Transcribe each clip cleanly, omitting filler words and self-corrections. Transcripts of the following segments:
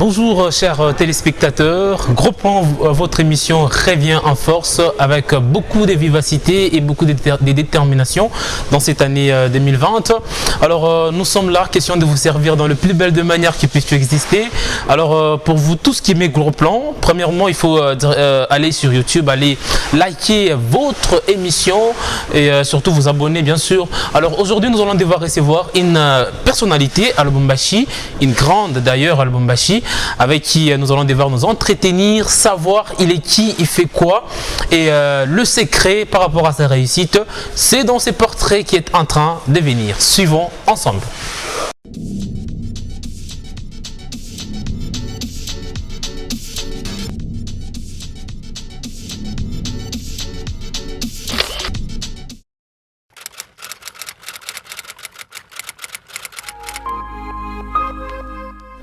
Bonjour chers téléspectateurs, Gros Plan, votre émission revient en force avec beaucoup de vivacité et beaucoup de détermination dans cette année 2020. Alors nous sommes là, question de vous servir dans le plus belle de manière qui puisse exister. Alors pour vous tous qui aimez Gros Plan, premièrement il faut aller sur YouTube, aller liker votre émission et surtout vous abonner bien sûr. Alors aujourd'hui nous allons devoir recevoir une personnalité à Lubumbashi, une grande d'ailleurs à Lubumbashi, avec qui nous allons devoir nous entretenir, savoir il est qui, il fait quoi, et le secret par rapport à sa réussite, c'est dans ces portraits qui est en train de venir. Suivons ensemble.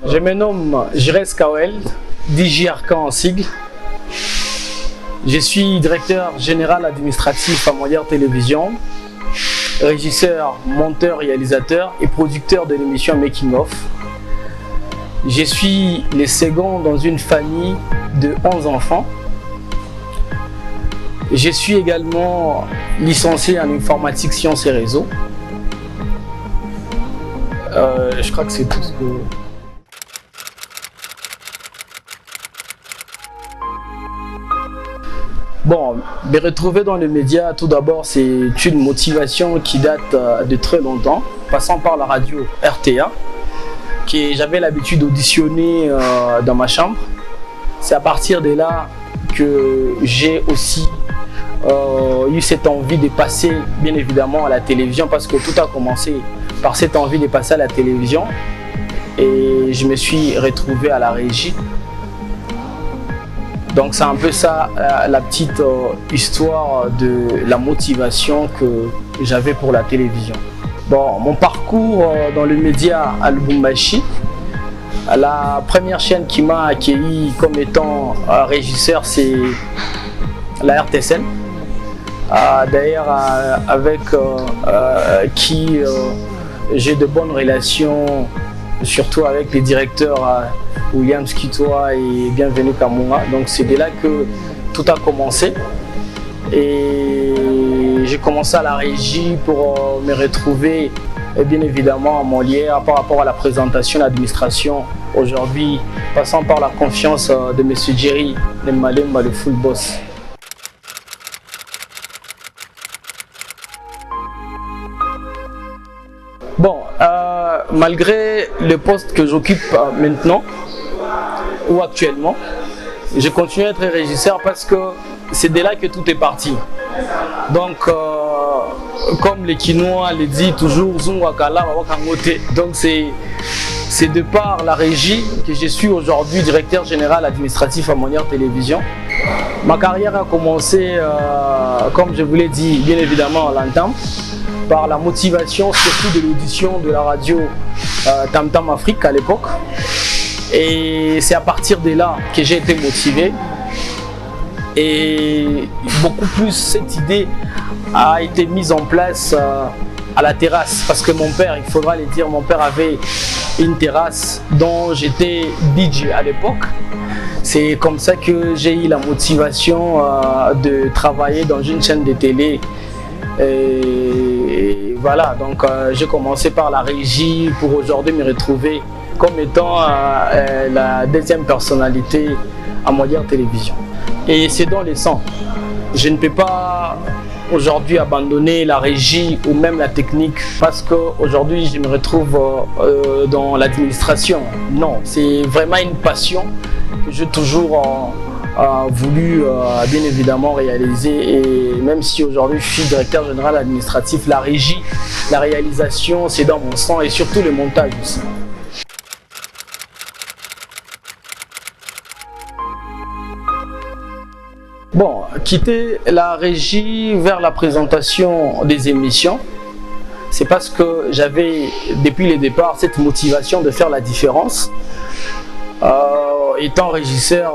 Je me nomme Jires Kawel, DJRK en sigle. Je suis directeur général administratif à Mondial Télévision, régisseur, monteur, réalisateur et producteur de l'émission Making of. Je suis le second dans une famille de 11 enfants. Je suis également licencié en informatique, sciences et réseaux. Je crois que c'est tout ce que... Bon, me retrouver dans les médias, tout d'abord, c'est une motivation qui date de très longtemps, passant par la radio RTA, que j'avais l'habitude d'auditionner dans ma chambre. C'est à partir de là que j'ai aussi eu cette envie de passer, bien évidemment, à la télévision, parce que tout a commencé par cette envie de passer à la télévision. Et je me suis retrouvé à la régie. Donc c'est un peu ça la petite histoire de la motivation que j'avais pour la télévision. Bon, mon parcours dans le média à Lubumbashi, la première chaîne qui m'a accueilli comme étant régisseur, c'est la RTSN. D'ailleurs avec qui j'ai de bonnes relations, surtout avec les directeurs William Skitoa et Bienvenue Kamunga. Donc c'est de là que tout a commencé. Et j'ai commencé à la régie pour me retrouver bien évidemment à Molière par rapport à la présentation de l'administration. Aujourd'hui, passant par la confiance de M. Jerry Nemalema, le full boss. Bon, malgré le poste que j'occupe maintenant ou actuellement, je continue à être régisseur parce que c'est de là que tout est parti. Donc, comme les Quinois le disent toujours, Zungwakala, Wakangote. Donc, c'est de par la régie que je suis aujourd'hui directeur général administratif à Mondial Télévision. Ma carrière a commencé, comme je vous l'ai dit, bien évidemment, à l'entame, par la motivation surtout de l'audition de la radio Tam Tam Afrique à l'époque. Et c'est à partir de là que j'ai été motivé. Et beaucoup plus cette idée a été mise en place à la terrasse. Parce que mon père, il faudra le dire, mon père avait une terrasse dont j'étais DJ à l'époque. C'est comme ça que j'ai eu la motivation de travailler dans une chaîne de télé. Et voilà, donc j'ai commencé par la régie pour aujourd'hui me retrouver comme étant la deuxième personnalité à Mondial Télévision. Et c'est dans les sangs. Je ne peux pas aujourd'hui abandonner la régie ou même la technique parce qu'aujourd'hui je me retrouve dans l'administration. Non, c'est vraiment une passion que j'ai toujours voulu bien évidemment réaliser. Et même si aujourd'hui je suis directeur général administratif, la régie, la réalisation, c'est dans mon sang et surtout le montage aussi. Bon, quitter la régie vers la présentation des émissions, c'est parce que j'avais depuis le départ cette motivation de faire la différence. Étant régisseur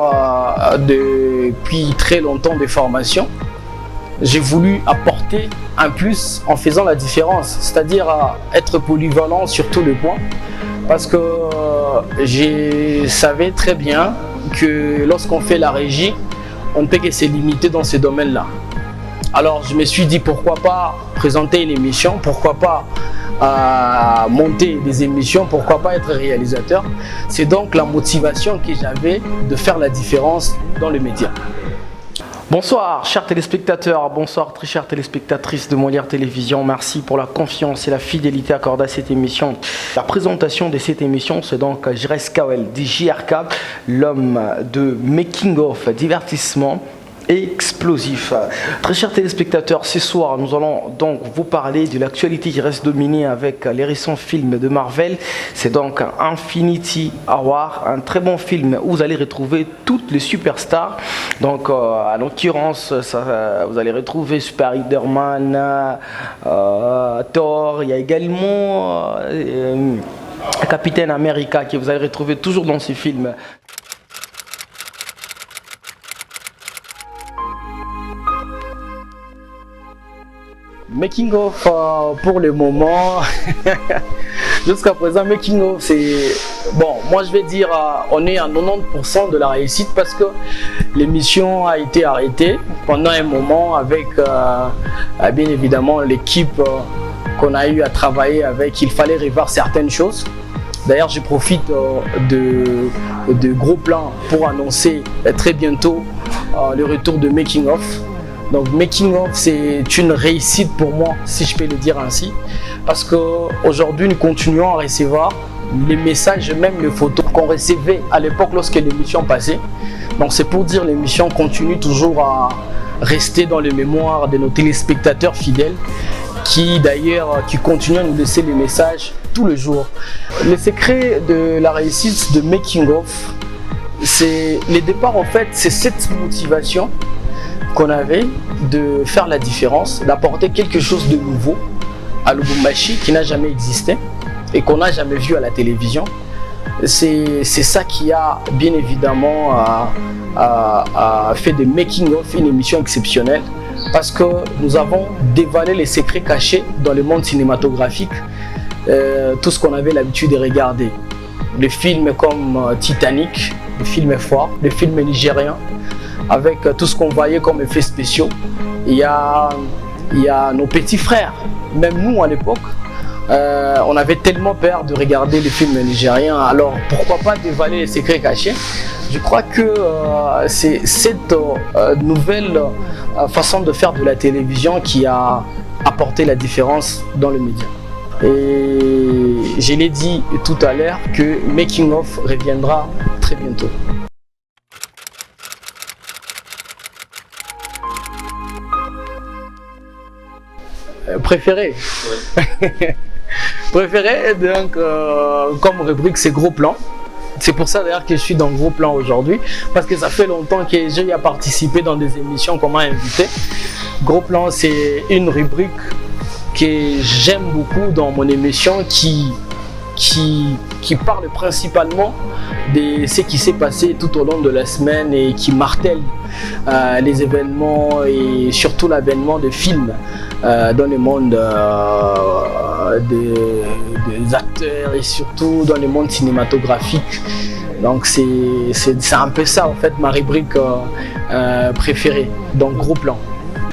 depuis très longtemps de formation, j'ai voulu apporter un plus en faisant la différence, c'est-à-dire être polyvalent sur tous les points. parce que je savais très bien que lorsqu'on fait la régie, on ne peut que se limiter dans ces domaines-là. Alors je me suis dit pourquoi pas présenter une émission, pourquoi pas monter des émissions, pourquoi pas être réalisateur. C'est donc la motivation que j'avais de faire la différence dans les médias. Bonsoir chers téléspectateurs, bonsoir très chères téléspectatrices de Molière Télévision. Merci pour la confiance et la fidélité accordée à cette émission. La présentation de cette émission, c'est donc Jires Kawel, DJRK, l'homme de Making of divertissement explosif. Très chers téléspectateurs, ce soir nous allons donc vous parler de l'actualité qui reste dominée avec les récents films de Marvel. C'est donc Infinity War, un très bon film où vous allez retrouver toutes les superstars. Donc à l'occurrence vous allez retrouver Spider-Man, Thor, il y a également Captain America que vous allez retrouver toujours dans ces films. Making of pour le moment, jusqu'à présent, making of c'est bon. Moi je vais dire, on est à 90% de la réussite parce que l'émission a été arrêtée pendant un moment avec bien évidemment l'équipe qu'on a eu à travailler avec. Il fallait revoir certaines choses. D'ailleurs, je profite de gros plans pour annoncer très bientôt le retour de Making of. Donc Making of, c'est une réussite pour moi, si je peux le dire ainsi, parce qu'aujourd'hui nous continuons à recevoir les messages, même les photos qu'on recevait à l'époque lorsque l'émission passait. Donc c'est pour dire l'émission continue toujours à rester dans les mémoires de nos téléspectateurs fidèles qui d'ailleurs continuent à nous laisser les messages tous les jours. Le secret de la réussite de Making of, c'est les départs en fait, c'est cette motivation qu'on avait de faire la différence, d'apporter quelque chose de nouveau à Lubumbashi qui n'a jamais existé et qu'on n'a jamais vu à la télévision. C'est ça qui a bien évidemment fait de Making of une émission exceptionnelle, parce que nous avons dévoilé les secrets cachés dans le monde cinématographique, tout ce qu'on avait l'habitude de regarder. Les films comme Titanic, les films forts, les films nigériens, avec tout ce qu'on voyait comme effets spéciaux. Il y a nos petits frères, même nous à l'époque, on avait tellement peur de regarder les films nigériens, alors pourquoi pas dévoiler les secrets cachés. Je crois que c'est cette nouvelle façon de faire de la télévision qui a apporté la différence dans le média. Et je l'ai dit tout à l'heure que Making of reviendra très bientôt. Préféré. Ouais. Préféré, donc comme rubrique, c'est gros plan. C'est pour ça d'ailleurs que je suis dans gros plan aujourd'hui, parce que ça fait longtemps que j'ai participé dans des émissions qu'on m'a invité. Gros plan, c'est une rubrique que j'aime beaucoup dans mon émission qui parle principalement de ce qui s'est passé tout au long de la semaine et qui martèle les événements et surtout l'avènement de films dans le monde des acteurs et surtout dans le monde cinématographique. Donc c'est un peu ça en fait ma rubrique préférée, donc gros plan.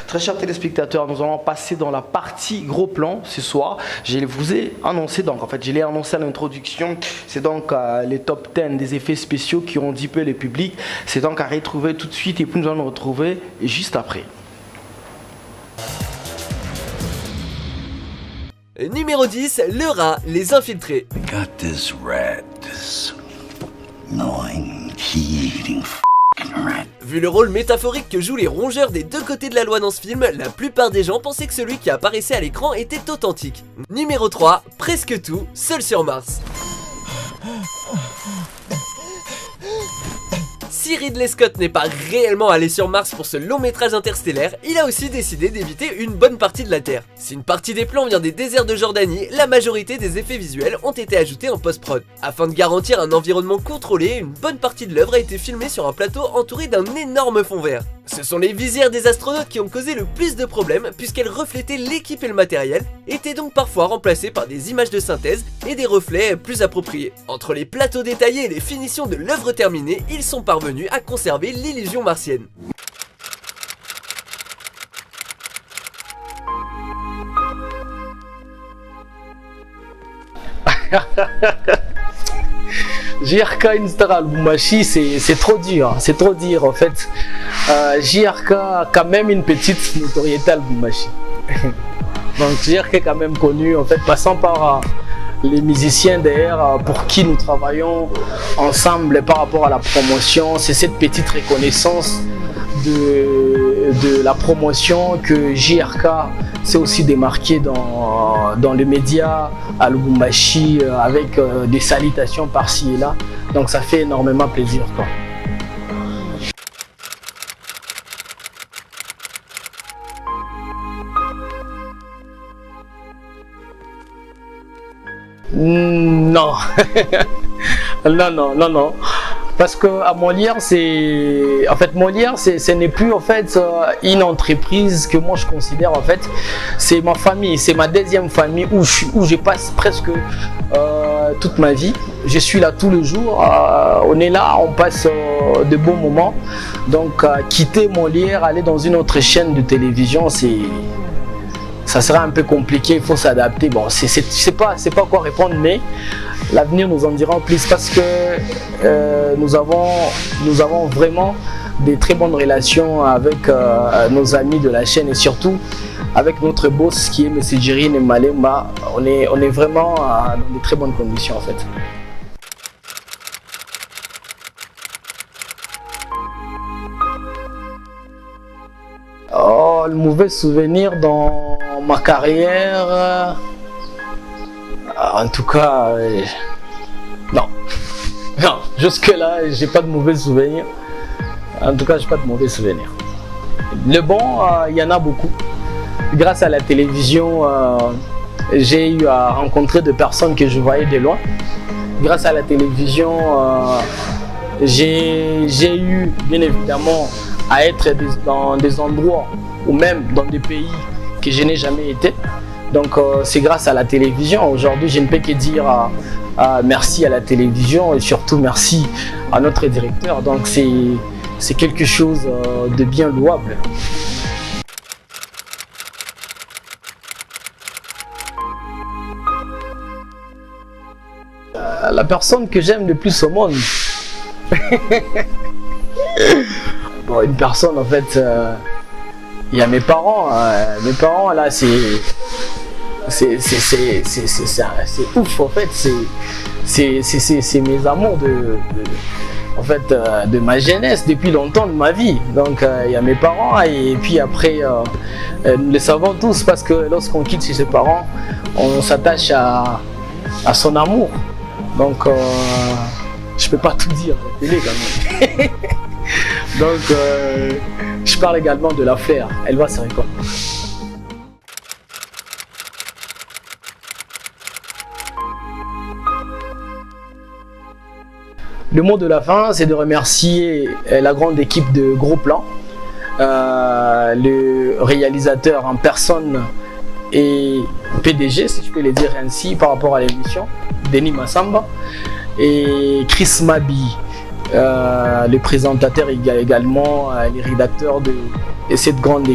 Très chers téléspectateurs, nous allons passer dans la partie gros plan ce soir. Je vous ai annoncé, donc en fait je l'ai annoncé à l'introduction, c'est donc les top 10 des effets spéciaux qui ont dupé le public. C'est donc à retrouver tout de suite et puis nous allons nous retrouver juste après. Numéro 10, le rat, les infiltrés. I got this rat, this annoying, eating rat. Vu le rôle métaphorique que jouent les rongeurs des deux côtés de la loi dans ce film, la plupart des gens pensaient que celui qui apparaissait à l'écran était authentique. Numéro 3, presque tout, seul sur Mars. Si Ridley Scott n'est pas réellement allé sur Mars pour ce long métrage interstellaire, il a aussi décidé d'éviter une bonne partie de la Terre. Si une partie des plans vient des déserts de Jordanie, la majorité des effets visuels ont été ajoutés en post-prod. Afin de garantir un environnement contrôlé, une bonne partie de l'œuvre a été filmée sur un plateau entouré d'un énorme fond vert. Ce sont les visières des astronautes qui ont causé le plus de problèmes puisqu'elles reflétaient l'équipe et le matériel, étaient donc parfois remplacées par des images de synthèse et des reflets plus appropriés. Entre les plateaux détaillés et les finitions de l'œuvre terminée, ils sont parvenus à conserver l'illusion martienne. JRK Instar à Lubumbashi, c'est trop dur en fait. JRK a quand même une petite notoriété à Lubumbashi. Donc JRK est quand même connu en fait, passant par les musiciens d'ailleurs pour qui nous travaillons ensemble par rapport à la promotion. C'est cette petite reconnaissance de la promotion que JRK s'est aussi démarqué dans les médias à Lubumbashi avec des salutations par-ci et là. Donc ça fait énormément plaisir, quoi. Non. non. Parce que à Molière, Molière, ce n'est plus en fait une entreprise que moi je considère en fait, c'est ma famille, c'est ma deuxième famille où je passe presque toute ma vie. Je suis là tous les jours, on est là, on passe de bons moments. Donc quitter Molière, aller dans une autre chaîne de télévision, ça sera un peu compliqué, il faut s'adapter. Bon, c'est pas quoi répondre, mais l'avenir nous en dira plus parce que nous avons vraiment des très bonnes relations avec nos amis de la chaîne et surtout avec notre boss qui est M. Djirini Malemba. On est vraiment dans de très bonnes conditions en fait. Oh, le mauvais souvenir dans ma carrière, en tout cas, non, jusque là, j'ai pas de mauvais souvenirs. En tout cas, j'ai pas de mauvais souvenirs. Le bon, il y en a beaucoup. Grâce à la télévision, j'ai eu à rencontrer des personnes que je voyais de loin. Grâce à la télévision, j'ai eu, bien évidemment, à être dans des endroits ou même dans des pays que je n'ai jamais été. Donc c'est grâce à la télévision. Aujourd'hui, je ne peux que dire merci à la télévision et surtout merci à notre directeur. Donc c'est quelque chose de bien louable. La personne que j'aime le plus au monde. Bon, une personne en fait, il y a mes parents. Mes parents là, c'est ouf en fait. C'est mes amours de ma jeunesse depuis longtemps de ma vie. Donc il y a mes parents et puis après nous le savons tous parce que lorsqu'on quitte chez ses parents, on s'attache à son amour. Donc je peux pas tout dire à la télé quand même. Donc je parle également de l'affaire. Elle va se répondre. Le mot de la fin, c'est de remercier la grande équipe de Gros Plan, le réalisateur en personne et PDG, si je peux le dire ainsi, par rapport à l'émission, Denis Massamba, et Chris Mabi, le présentateur également, les rédacteurs de cette grande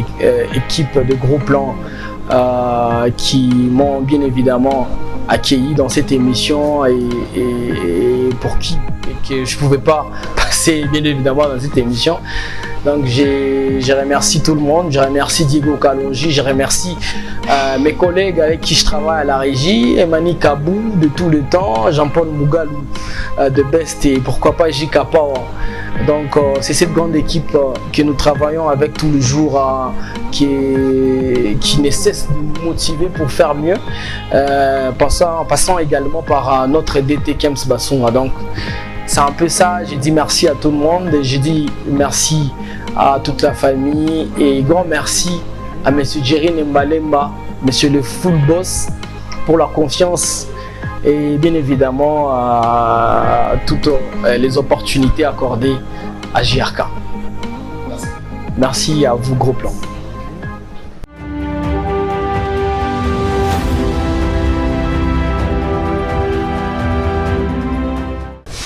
équipe de Gros Plan qui m'ont bien évidemment accueilli dans cette émission et pour qui que je ne pouvais pas passer bien évidemment dans cette émission. Donc je remercie tout le monde, je remercie Diego Kalonji, je remercie mes collègues avec qui je travaille à la régie, Emani Kabou de tout le temps, Jean-Paul Mougalou de Best et pourquoi pas J.K. Power. Donc c'est cette grande équipe que nous travaillons avec tous les jours qui ne cesse de nous motiver pour faire mieux, passant également par notre DT Kems Bassouma. Donc c'est un peu ça, j'ai dit merci à tout le monde, j'ai dit merci à toute la famille et grand merci à M. Djirini Malemba, M. le full boss pour la confiance et bien évidemment toutes les opportunités accordées à JRK. Merci. Merci à vous, Gros Plan.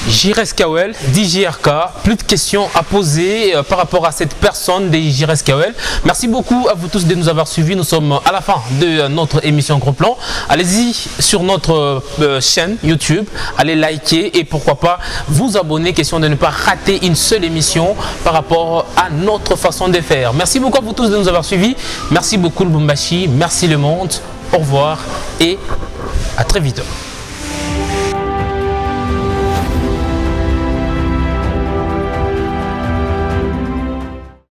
Jires Kawel, DJRK, plus de questions à poser par rapport à cette personne de Jires Kawel. Merci beaucoup à vous tous de nous avoir suivis. Nous sommes à la fin de notre émission Gros Plan. Allez-y sur notre chaîne YouTube, allez liker et pourquoi pas vous abonner, question de ne pas rater une seule émission par rapport à notre façon de faire. Merci beaucoup à vous tous de nous avoir suivis. Merci beaucoup Lubumbashi, merci le monde, au revoir et à très vite.